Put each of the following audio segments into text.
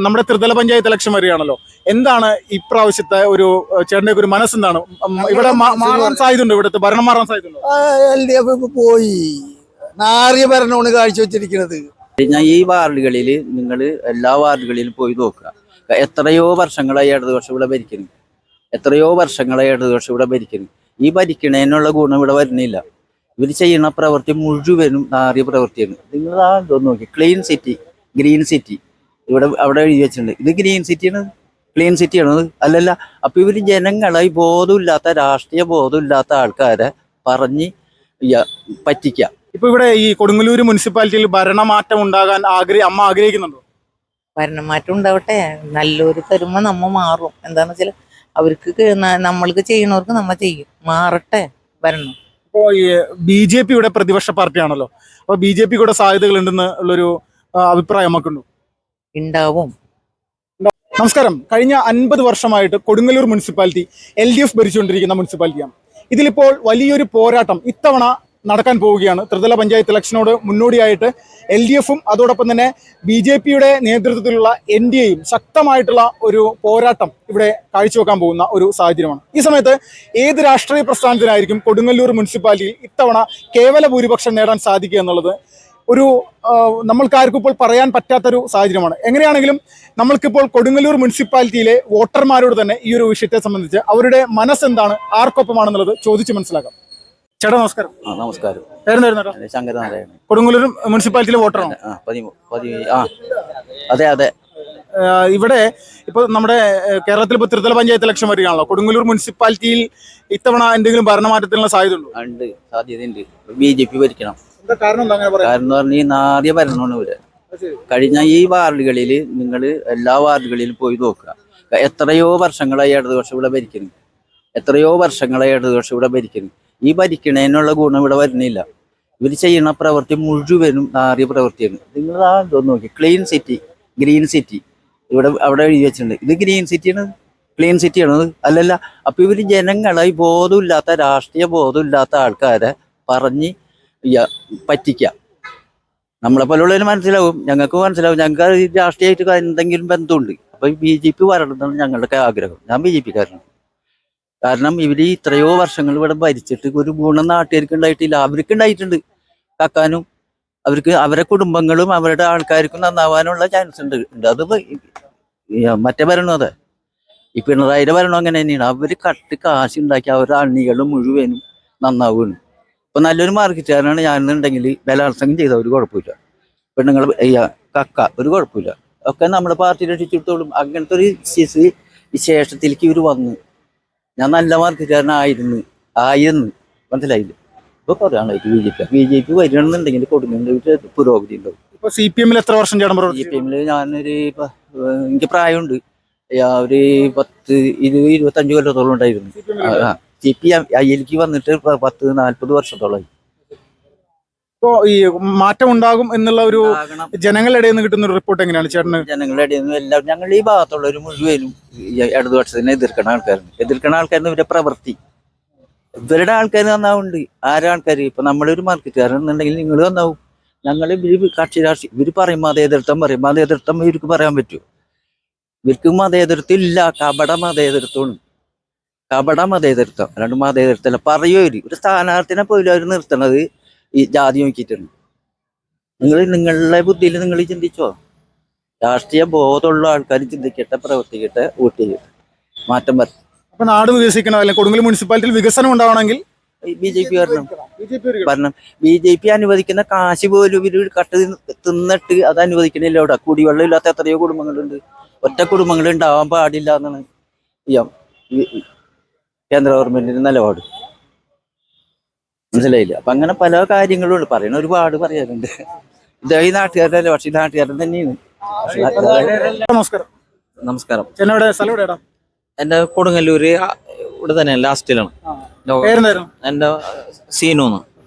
നമ്മുടെ ത്രിതല പഞ്ചായത്ത് ഇലക്ഷൻ വരികയാണല്ലോ. എന്താണ് ഇപ്രാവശ്യത്തെ ഒരു ചേട്ടന്റെ ഒരു മനസ്സെന്താണ്? ഇവിടെ മാറാൻ സാധ്യതയുണ്ടോ? ഇവിടുത്തെ ഭരണം മാറാൻ സാധ്യതയുണ്ടോ? LDF പോയി നാറിയ ഭരണമാണ് കാഴ്ചവെച്ചിരിക്കുന്നത്. ഈ വാർഡുകളിൽ നിങ്ങൾ എല്ലാ വാർഡുകളിലും പോയി നോക്കുക. എത്രയോ വർഷങ്ങളായി ഇടതുപക്ഷം ഇവിടെ ഭരിക്കുന്നു. എത്രയോ വർഷങ്ങളായി ഇടതുപക്ഷം ഇവിടെ ഭരിക്കുന്നു. ഈ ഭരിക്കണേനുള്ള ഗുണം ഇവിടെ വരുന്നില്ല. ഇവർ ചെയ്യുന്ന പ്രവൃത്തി മുഴുവനും നാറിയ പ്രവൃത്തിയാണ്. നിങ്ങൾ ആ ഇതൊന്ന് നോക്കി, ക്ലീൻ സിറ്റി, ഗ്രീൻ സിറ്റി ഇവിടെ അവിടെ എഴുതി വെച്ചിട്ടുണ്ട്. ഇത് ഗ്രീൻ സിറ്റിയാണ്, ക്ലീൻ സിറ്റിയാണത് അല്ലല്ല. അപ്പൊ ഇവർ ജനങ്ങളായി ബോധമില്ലാത്ത, രാഷ്ട്രീയ ബോധമില്ലാത്ത ആൾക്കാരെ പറഞ്ഞ് പറ്റിക്കുക. ഇപ്പൊ ഇവിടെ ഈ കൊടുങ്ങല്ലൂർ മുനിസിപ്പാലിറ്റിയിൽ ഭരണമാറ്റം ഉണ്ടാകാൻ അമ്മ ആഗ്രഹിക്കുന്നുണ്ടോ? ഭരണമാറ്റം ഉണ്ടാവട്ടെ, നല്ലൊരു തരുമ്പോ നമ്മ മാറും. എന്താന്ന് വെച്ചാൽ അവർക്ക് നമ്മൾക്ക് ചെയ്യണവർക്ക് നമ്മ ചെയ്യും. മാറട്ടെ ഭരണം. ഇപ്പോ ഈ BJP ഇവിടെ പ്രതിപക്ഷ പാർട്ടിയാണല്ലോ. അപ്പൊ BJP കൂടെ സാധ്യതകൾ ഉണ്ടെന്ന് ഉള്ളൊരു അഭിപ്രായം നമുക്കുണ്ടോ? ഉണ്ടാവും. നമസ്കാരം. കഴിഞ്ഞ 50 വർഷമായിട്ട് കൊടുങ്ങല്ലൂർ മുനിസിപ്പാലിറ്റി LDF ഭരിച്ചുകൊണ്ടിരിക്കുന്ന മുനിസിപ്പാലിറ്റിയാണ്. ഇതിലിപ്പോൾ വലിയൊരു പോരാട്ടം ഇത്തവണ നടക്കാൻ പോവുകയാണ്. ത്രിതല പഞ്ചായത്ത് ഇലക്ഷനോട് മുന്നോടിയായിട്ട് LDFും അതോടൊപ്പം തന്നെ BJPയുടെ നേതൃത്വത്തിലുള്ള NDAയും ശക്തമായിട്ടുള്ള ഒരു പോരാട്ടം ഇവിടെ കാഴ്ചവെക്കാൻ പോകുന്ന ഒരു സാഹചര്യമാണ്. ഈ സമയത്ത് ഏത് രാഷ്ട്രീയ പ്രസ്ഥാനത്തിനായിരിക്കും കൊടുങ്ങല്ലൂർ മുനിസിപ്പാലിറ്റിയിൽ ഇത്തവണ കേവല ഭൂരിപക്ഷം നേടാൻ സാധിക്കുക എന്നുള്ളത് ഒരു നമ്മൾക്കാർക്കും ഇപ്പോൾ പറയാൻ പറ്റാത്തൊരു സാഹചര്യമാണ്. എങ്ങനെയാണെങ്കിലും നമ്മൾക്കിപ്പോൾ കൊടുങ്ങല്ലൂർ മുനിസിപ്പാലിറ്റിയിലെ വോട്ടർമാരോട് തന്നെ ഈ ഒരു വിഷയത്തെ സംബന്ധിച്ച് അവരുടെ മനസ്സെന്താണ്, ആർക്കൊപ്പമാണെന്നുള്ളത് ചോദിച്ച് മനസ്സിലാക്കാം. ചേട്ടാ നമസ്കാരം. നമസ്കാരം. ശങ്കരനാരായണൻ, കൊടുങ്ങല്ലൂർ മുനിസിപ്പാലിറ്റിയിലെ വോട്ടറാണ്. അതെ അതെ. ഇവിടെ ഇപ്പൊ നമ്മുടെ കേരളത്തിൽ ഇപ്പൊ ത്രിതല പഞ്ചായത്ത് ഇലക്ഷൻ വരികയാണല്ലോ. കൊടുങ്ങല്ലൂർ മുനിസിപ്പാലിറ്റിയിൽ ഇത്തവണ എന്തെങ്കിലും ഭരണമാറ്റത്തിനുള്ള സാധ്യത ഉണ്ടോ? ഉണ്ട്, സാധ്യതയുണ്ട്. BJP ഭരിക്കണം. കാരണം പറഞ്ഞാൽ ഈ നാറിയ ഭരണമാണ് ഇവിടെ. കഴിഞ്ഞ ഈ വാർഡുകളിൽ നിങ്ങൾ എല്ലാ വാർഡുകളിലും പോയി നോക്കുക. എത്രയോ വർഷങ്ങളായി ഇടതുപക്ഷം ഇവിടെ ഭരിക്കുന്നു. എത്രയോ വർഷങ്ങളായി ഇടതുപക്ഷം ഇവിടെ ഭരിക്കുന്നു. ഈ ഭരിക്കണേനുള്ള ഗുണം ഇവിടെ വരുന്നില്ല. ഇവർ ചെയ്യുന്ന പ്രവൃത്തി മുഴുവനും നാറിയ പ്രവൃത്തിയാണ്. നിങ്ങൾ ആ ഇതൊന്ന് നോക്കി, ക്ലീൻ സിറ്റി, ഗ്രീൻ സിറ്റി ഇവിടെ അവിടെ എഴുതി വെച്ചിട്ടുണ്ട്. ഇത് ഗ്രീൻ സിറ്റിയാണ്, ക്ലീൻ സിറ്റിയാണത് അല്ലല്ല. അപ്പൊ ഇവർ ജനങ്ങളായി ബോധമില്ലാത്ത, രാഷ്ട്രീയ ബോധമില്ലാത്ത ആൾക്കാരെ പറഞ്ഞ് പറ്റിക്കുക. നമ്മളെ പോലുള്ളതിന് മനസ്സിലാവും, ഞങ്ങൾക്ക് മനസ്സിലാവും. ഞങ്ങൾക്ക് രാഷ്ട്രീയമായിട്ട് എന്തെങ്കിലും ബന്ധമുണ്ട്. അപ്പൊ BJP വരണമെന്നാണ് ഞങ്ങളുടെ ആഗ്രഹം. ഞാൻ BJP കാരനാണ്. കാരണം ഇവർ ഇത്രയോ വർഷങ്ങൾ ഇവിടെ ഭരിച്ചിട്ട് ഒരു ഗുണം നാട്ടുകാർക്ക് ഉണ്ടായിട്ടില്ല. അവർക്ക് ഉണ്ടായിട്ടുണ്ട്, കാക്കാനും അവർക്ക് അവരെ കുടുംബങ്ങളും അവരുടെ ആൾക്കാർക്കും നന്നാവാനുള്ള ചാൻസ് ഉണ്ട്. അത് മറ്റേ ഭരണം അതെ, ഈ പിണറായിയുടെ ഭരണം അങ്ങനെ തന്നെയാണ്. അവര് കാശ് ഉണ്ടാക്കി അവരുടെ അണികളും മുഴുവനും നന്നാവുകയാണ്. ഇപ്പൊ നല്ലൊരു മാർക്കറ്റുകാരനാണ് ഞാനെന്നുണ്ടെങ്കിൽ ബലാത്സംഗം ചെയ്ത ഒരു കുഴപ്പമില്ല, പെണ്ണുങ്ങൾ കക്ക ഒരു കുഴപ്പമില്ല, ഒക്കെ നമ്മുടെ പാർട്ടി രക്ഷിച്ചിടത്തോളും. അങ്ങനത്തെ ഒരു വിശേഷത്തിലേക്ക് ഇവർ വന്നു. ഞാൻ നല്ല മാർക്കറ്റുകാരനായിരുന്നു മനസ്സിലായില്ല. ഇപ്പൊ പറയാനായിട്ട് BJP വരികയാണെന്നുണ്ടെങ്കിൽ കൊടുങ്ങല്ലൂർ പുരോഗതി ഉണ്ടാവും. ഇപ്പൊ CPM എത്ര വർഷം ചെയ്യണം? CPM ഞാനൊരു എനിക്ക് പ്രായമുണ്ട്, ഒരു 10-25 കൊല്ലത്തോളം ഉണ്ടായിരുന്നു. എനിക്ക് വന്നിട്ട് 10-40 വർഷത്തോളമായി. ഇപ്പോ ഈ മാറ്റം ഉണ്ടാകും എന്നുള്ള ഒരു ജനങ്ങളുടെ ഇടയിൽ നിന്ന് കിട്ടുന്ന ഒരു റിപ്പോർട്ട് എങ്ങനെയാണ് ചേട്ടന്? ജനങ്ങളുടെ ഇടയിൽ നിന്ന് എല്ലാവരും, ഞങ്ങൾ ഈ ഭാഗത്തുള്ളവർ മുഴുവനും ഇടതുപക്ഷത്തിനെ എതിർക്കണ ആൾക്കാരുടെ ഇവരുടെ പ്രവൃത്തി, ഇവരുടെ ആൾക്കാർ നന്നാവുണ്ട്. ആൾക്കാർ ഇപ്പൊ നമ്മളൊരു മാർക്കറ്റുകാരൻ എന്നുണ്ടെങ്കിൽ നിങ്ങൾ നന്നാവും. ഞങ്ങൾ ഇവര് കക്ഷി രാഷ്ട്രീയം, ഇവര് പറയും മതേതരത്വം പറയും. മതേതരത്വം ഇവർക്ക് പറയാൻ പറ്റുമോ? ഇവർക്ക് മതേതരത്വം ഇല്ല, കപട മതേതരത്വമാണ്. കപട മതേതരത്വം, അല്ലാണ്ട് മതേതരത്വമല്ല. പറയുമോ ഒരു സ്ഥാനാർത്ഥിനെ പോലും അവർ നിർത്തണത് ഈ ജാതി നോക്കിയിട്ടുണ്ട്. നിങ്ങളുടെ ബുദ്ധിയിൽ നിങ്ങൾ ചിന്തിച്ചോ? രാഷ്ട്രീയ ബോധമുള്ള ആൾക്കാർ ചിന്തിക്കട്ടെ, പ്രവർത്തിക്കട്ടെ, വോട്ട് ചെയ്യട്ടെ, മാറ്റം വരണം. അപ്പൊ നാട് വികസിക്കണം, അല്ലെങ്കിൽ കൊടുങ്ങല്ലൂർ മുനിസിപ്പാലിറ്റിയിൽ വികസനം ഉണ്ടാവണമെങ്കിൽ BJP വരണം. BJP അനുവദിക്കുന്ന കാശ് പോലും ഇവര് തിന്നിട്ട് അത് അനുവദിക്കണില്ല. ഇവിടെ കുടിവെള്ളം ഇല്ലാത്ത എത്രയോ കുടുംബങ്ങളുണ്ട്. ഒറ്റ കുടുംബങ്ങൾ ഉണ്ടാവാൻ പാടില്ല എന്നാണ് കേന്ദ്ര ഗവൺമെന്റിന്റെ നിലപാട്. മനസ്സിലായില്ല? അപ്പൊ അങ്ങനെ പല കാര്യങ്ങളും ഉണ്ട്. പറയുന്ന ഒരുപാട് പറയാറുണ്ട്. ഇത് ഈ നാട്ടുകാരല്ല, പക്ഷെ ഈ നാട്ടുകാരൻ തന്നെയാണ്. നമസ്കാരം. നമസ്കാരം. എന്റെ കൊടുങ്ങല്ലൂര് ഇവിടെ തന്നെയാണ്, ലാസ്റ്റിലാണ്. എന്റെ സീനൂന്ന്.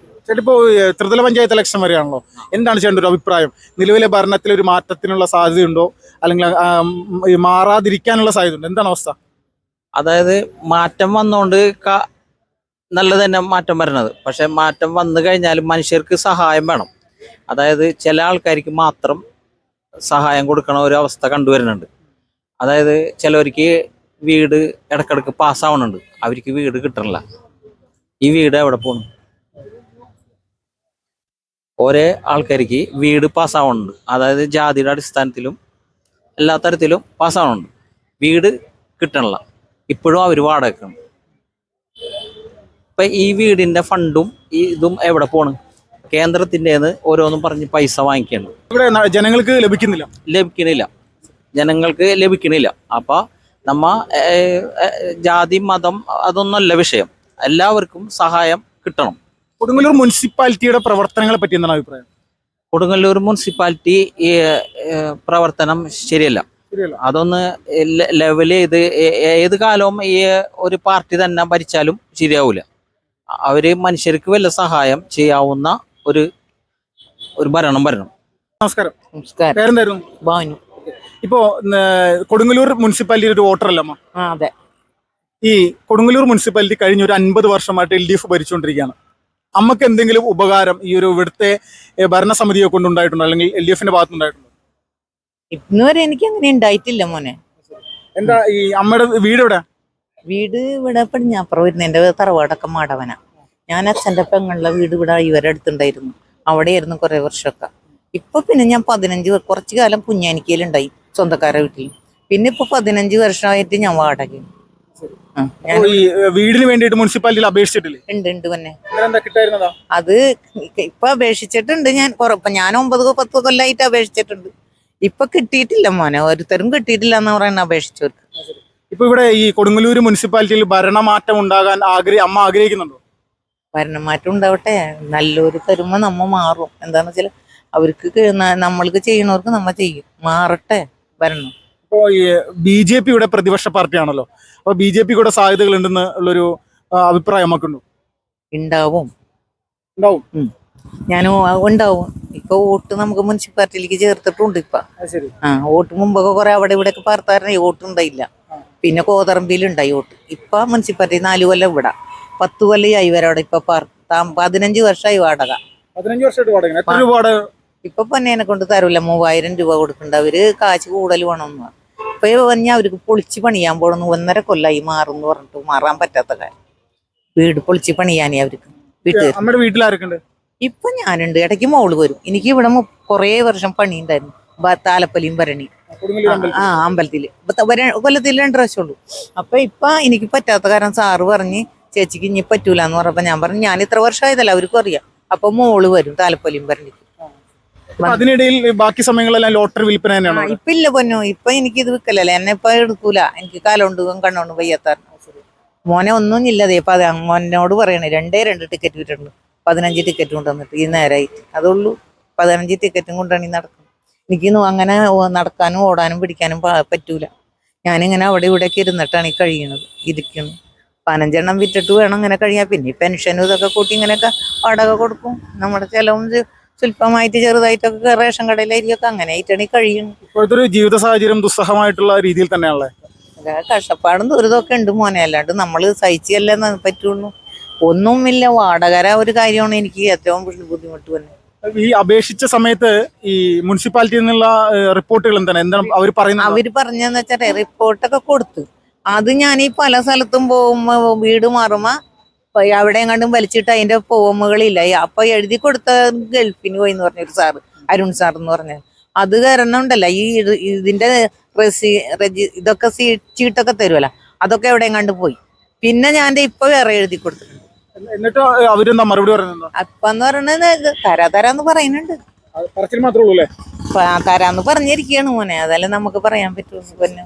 ചേട്ടിപ്പോ ത്രിതല പഞ്ചായത്ത് ഇലക്ഷൻ വരെയാണല്ലോ. എന്താണ് ചേട്ടൻ്റെ ഒരു അഭിപ്രായം? നിലവിലെ ഭരണത്തിൽ ഒരു മാറ്റത്തിനുള്ള സാധ്യതയുണ്ടോ, അല്ലെങ്കിൽ മാറാതിരിക്കാനുള്ള സാധ്യതയുണ്ടോ? എന്താണ് അവസ്ഥ? അതായത് മാറ്റം വന്നോണ്ട് നല്ല തന്നെ മാറ്റം വരണത്. പക്ഷെ മാറ്റം വന്നു കഴിഞ്ഞാൽ മനുഷ്യർക്ക് സഹായം വേണം. അതായത് ചില ആൾക്കാർക്ക് മാത്രം സഹായം കൊടുക്കണ ഒരു അവസ്ഥ കണ്ടുവരുന്നുണ്ട്. അതായത് ചിലവർക്ക് വീട് ഇടക്കിടക്ക് പാസ്സാവണുണ്ട്, അവർക്ക് വീട് കിട്ടണില്ല. ഈ വീട് എവിടെ പോണു? ഓരോ ആൾക്കാർക്ക് വീട് പാസ്സാവണുണ്ട്, അതായത് ജാതിയുടെ അടിസ്ഥാനത്തിലും എല്ലാ തരത്തിലും പാസ്സാവണുണ്ട്, വീട് കിട്ടണില്ല. ഇപ്പോഴും അവർ വാടകയ്ക്കാണ്. ഇപ്പൊ ഈ വീടിന്റെ ഫണ്ടും ഈ ഇതും എവിടെ പോണ്? കേന്ദ്രത്തിൻ്റെന്ന് ഓരോന്നും പറഞ്ഞ് പൈസ വാങ്ങിക്കണം. ഇവിടെ ജനങ്ങൾക്ക് ലഭിക്കുന്നില്ല. ജനങ്ങൾക്ക് ലഭിക്കണില്ല. അപ്പൊ നമ്മ ജാതി മതം അതൊന്നുമല്ല വിഷയം, എല്ലാവർക്കും സഹായം കിട്ടണം. കൊടുങ്ങല്ലൂർ മുനിസിപ്പാലിറ്റിയുടെ പ്രവർത്തനങ്ങളെ പറ്റി എന്താണ് അഭിപ്രായം? കൊടുങ്ങല്ലൂർ മുനിസിപ്പാലിറ്റി ഈ പ്രവർത്തനം ശരിയല്ല. അതൊന്ന് ലെവൽ ചെയ്ത് ഏത് കാലവും ഈ ഒരു പാർട്ടി തന്നെ ഭരിച്ചാലും ശരിയാവൂല. അവര് മനുഷ്യർക്ക് വല്ല സഹായം ചെയ്യാവുന്ന ഒരു ഭരണം വരണം. നമസ്കാരം. നമസ്കാരം. പേരെന്തായിരുന്നു? ഭാനു. ഇപ്പോ കൊടുങ്ങല്ലൂർ മുനിസിപ്പാലിറ്റി ഒരു വോട്ടറല്ല അമ്മ. അതെ. ഈ കൊടുങ്ങല്ലൂർ മുനിസിപ്പാലിറ്റി കഴിഞ്ഞ ഒരു 50 വർഷമായിട്ട് LDF ഭരിച്ചുകൊണ്ടിരിക്കുകയാണ്. അമ്മക്ക് എന്തെങ്കിലും ഉപകാരം ഈ ഒരു ഇവിടുത്തെ ഭരണസമിതിയെ കൊണ്ടുണ്ടായിട്ടുണ്ടോ, അല്ലെങ്കിൽ LDFന്റെ ഭാഗത്തുനിന്നുണ്ടായിട്ടുണ്ടോ? ഇന്ന് വരെ എനിക്ക് അങ്ങനെ ഉണ്ടായിട്ടില്ല മോനെ. എന്താ ഈ അമ്മയുടെ വീട് എവിടെ? വീട് ഇവിടെ പടിഞ്ഞാപ്പുറം വരുന്ന എന്റെ തറവാടൊക്കെ മാടവന. ഞാൻ അച്ഛൻ്റെ പെങ്ങളുടെ വീട് ഇവിടെ ഇവരുടെ അടുത്തുണ്ടായിരുന്നു, അവിടെയായിരുന്നു കുറെ വർഷമൊക്കെ. ഇപ്പൊ പിന്നെ ഞാൻ 15 കുറച്ചു കാലം കുഞ്ഞാനിക്കയിലുണ്ടായി സ്വന്തക്കാരെ വീട്ടിൽ. പിന്നെ ഇപ്പൊ 15 വർഷമായിട്ട് ഞാൻ വാടക. ഈ വീടിന് വേണ്ടിയിട്ട് മുനിസിപ്പാലിറ്റിയിൽ അപേക്ഷിച്ചിട്ടില്ലേ? ഉണ്ട് പിന്നെ. കിട്ടായിരുന്നതാ? അത് ഇപ്പൊ അപേക്ഷിച്ചിട്ടുണ്ട് ഞാൻ. ഞാൻ 9-10 കൊല്ലമായിട്ട് അപേക്ഷിച്ചിട്ടുണ്ട്. ഇപ്പൊ കിട്ടിയിട്ടില്ല മോനെ, ഒരുത്തരും കിട്ടിയിട്ടില്ല എന്ന് പറയുന്ന അപേക്ഷിച്ചവർക്ക്. ഇപ്പൊ ഇവിടെ ഈ കൊടുങ്ങല്ലൂർ മുനിസിപ്പാലിറ്റിയിൽ ഭരണമാറ്റം ഉണ്ടാകാൻ അമ്മ ആഗ്രഹിക്കുന്നുണ്ടോ? ഭരണമാറ്റം ഉണ്ടാവട്ടെ, നല്ലൊരു തരുമ്പോ നമ്മ മാറും. എന്താന്ന് വെച്ചാൽ അവർക്ക് നമ്മൾക്ക് ചെയ്യണവർക്ക് നമ്മ ചെയ്യും. മാറട്ടെ ഭരണം. ഇപ്പോ ഈ BJP യുടെ പ്രതിപക്ഷ പാർട്ടിയാണല്ലോ, അപ്പൊ BJP കൂടെ സാധ്യതകൾ ഉണ്ടെന്ന് ഉള്ളൊരു അഭിപ്രായം നമുക്കുണ്ടോ? ഉണ്ടാവും. ഞാനും ഉണ്ടാവും. ഇപ്പൊ വോട്ട് നമുക്ക് മുനിസിപ്പാലിറ്റിയിലേക്ക് ചേർത്തിട്ടുണ്ട്. ഇപ്പൊ വോട്ട് മുമ്പൊക്കെ കുറെ അവിടെ ഇവിടെയൊക്കെ പാർത്താരനെ വോട്ട് ഉണ്ടായില്ല. പിന്നെ കോതറമ്പിയിലുണ്ടായി വോട്ട്. ഇപ്പൊ മുനിസിപ്പാലിറ്റി 4 കൊല്ലം ഇവിടെ, 10 കൊല്ലമായി വരവിടെ. ഇപ്പൊ 15 വർഷമായി വാടക. 15 വർഷമായിട്ട് വാടക. ഇപ്പൊ പൊന്നേനെ കൊണ്ട് തരൂല, 3000 രൂപ കൊടുക്കണ്ട. അവര് കാശ് കൂടുതൽ വേണമെന്ന്. ഇപ്പൊ പറഞ്ഞാൽ അവർക്ക് പൊളിച്ച് പണിയാൻ പോണെന്ന് 1.5 കൊല്ലായി മാറും പറഞ്ഞിട്ട് മാറാൻ പറ്റാത്ത കാര്യം. വീട് പൊളിച്ച് പണിയാനേ അവർക്ക്. വീട്ടിൽ ആരൊക്കെയുണ്ട്? ഇപ്പൊ ഞാനുണ്ട്, ഇടയ്ക്ക് മോള് വരും. എനിക്ക് ഇവിടെ കുറേ വർഷം പണി ഉണ്ടായിരുന്നു, താലപ്പൊലിയും ഭരണി അമ്പലത്തില്. കൊല്ലത്തിൽ 2 പ്രാവശ്യമുള്ളൂ. അപ്പൊ ഇപ്പൊ എനിക്ക് പറ്റാത്ത കാരണം സാറ് പറഞ്ഞ് ചേച്ചിക്ക് ഇനി പറ്റൂല എന്ന് പറഞ്ഞപ്പോ ഞാൻ പറഞ്ഞു ഞാൻ ഇത്ര വർഷമായതല്ല, അവർക്കും അറിയാം. അപ്പൊ മോള് വരും താലപ്പൊലിയും ഭരണിക്ക്. അതിനിടയിൽ ബാക്കി സമയങ്ങളെല്ലാം ലോട്ടറി വിൽപ്പന തന്നെയാണ്. ഇപ്പൊ ഇല്ല പൊന്നോ, ഇപ്പൊ എനിക്ക് ഇത് വിൽക്കലല്ലേ, എന്നെ ഇപ്പൊ എടുക്കൂല. എനിക്ക് കാലുകൊണ്ടും കണ്ണോണ്ടും വയ്യാത്ത മോനെ ഒന്നും ഇല്ലതേ. ഇപ്പൊ മോനോട് പറയണേ 2 ടിക്കറ്റ് വിട്ടിട്ടുണ്ട്, 15 ടിക്കറ്റ് കൊണ്ടുവന്നിട്ട് ഈ നേരമായിട്ട്. അതുള്ളൂ, 15 ടിക്കറ്റും കൊണ്ടാണ് നടക്കും. എനിക്കൊന്നും അങ്ങനെ നടക്കാനും ഓടാനും പിടിക്കാനും പറ്റൂല. ഞാനിങ്ങനെ അവിടെ ഇവിടെയൊക്കെ ഇരുന്നിട്ടാണ് ഈ കഴിയണത്, ഇരിക്കണം. 15 എണ്ണം വിറ്റിട്ട് വേണം ഇങ്ങനെ കഴിയാൻ. പിന്നെ പെൻഷനും ഇതൊക്കെ കൂട്ടി ഇങ്ങനെയൊക്കെ വാടക കൊടുക്കും. നമ്മുടെ ചെലവും സ്വല്പമായിട്ട് ചെറുതായിട്ടൊക്കെ റേഷൻ കടയിലായിരിക്കും, അങ്ങനെ ആയിട്ടാണ് ഈ കഴിയുന്നത്. ഇപ്പോഴത്തെ ഒരു ജീവിത സാഹചര്യം ദുസ്സഹമായിട്ടുള്ള രീതിയിൽ തന്നെയാണല്ലേ? കഷ്ടപ്പാടും ദുരിതമൊക്കെ ഉണ്ട് മോനെ, അല്ലാണ്ട് നമ്മൾ സഹിച്ചല്ലേ പറ്റുള്ളൂ. ഒന്നുമില്ല, വാടകര ഒരു കാര്യമാണ് എനിക്ക് ഏറ്റവും ബുദ്ധിമുട്ട് തന്നെ. ഈ അപേക്ഷിച്ച സമയത്ത് ഈ മുനിസിപ്പാലിറ്റിയിൽ നിന്നുള്ള റിപ്പോർട്ടുകൾ എന്താണ് അവർ പറയുന്നത്? അവര് പറഞ്ഞെന്ന് വെച്ചാൽ റിപ്പോർട്ടൊക്കെ കൊടുത്തു. അത് ഞാൻ ഈ പല സ്ഥലത്തും പോകുമ്പോ വീട് മാറുമ്പോ അവിടെ എങ്ങാണ്ടും വലിച്ചിട്ട് അതിന്റെ ഫോമുകളില്ല. അപ്പൊ എഴുതി കൊടുത്ത ഗൾഫിന് പോയി എന്ന് പറഞ്ഞൊരു സാറ്, അരുൺ സാർ എന്ന് പറഞ്ഞ. അത് കാരണം ഉണ്ടല്ലോ ഈ ഇതിന്റെ ഇതൊക്കെ ചീട്ടൊക്കെ തരുമല്ലോ, അതൊക്കെ എവിടെ എങ്ങാണ്ട് പോയി. പിന്നെ ഞാൻ ഇപ്പൊ വേറെ എഴുതി കൊടുത്തിട്ടുണ്ട്. എന്നിട്ട് അവരെന്താ മറുപടി പറയുന്നത്? അപ്പന്ന് പറയണത് തരാന്ന് പറയുന്നുണ്ട്. മാത്രമേ ഉള്ളൂ അല്ലേ? തരാന്ന് പറഞ്ഞിരിക്കുകയാണ് മോനെ, അതല്ലേ നമുക്ക് പറയാൻ പറ്റുള്ളൂ. പിന്നെ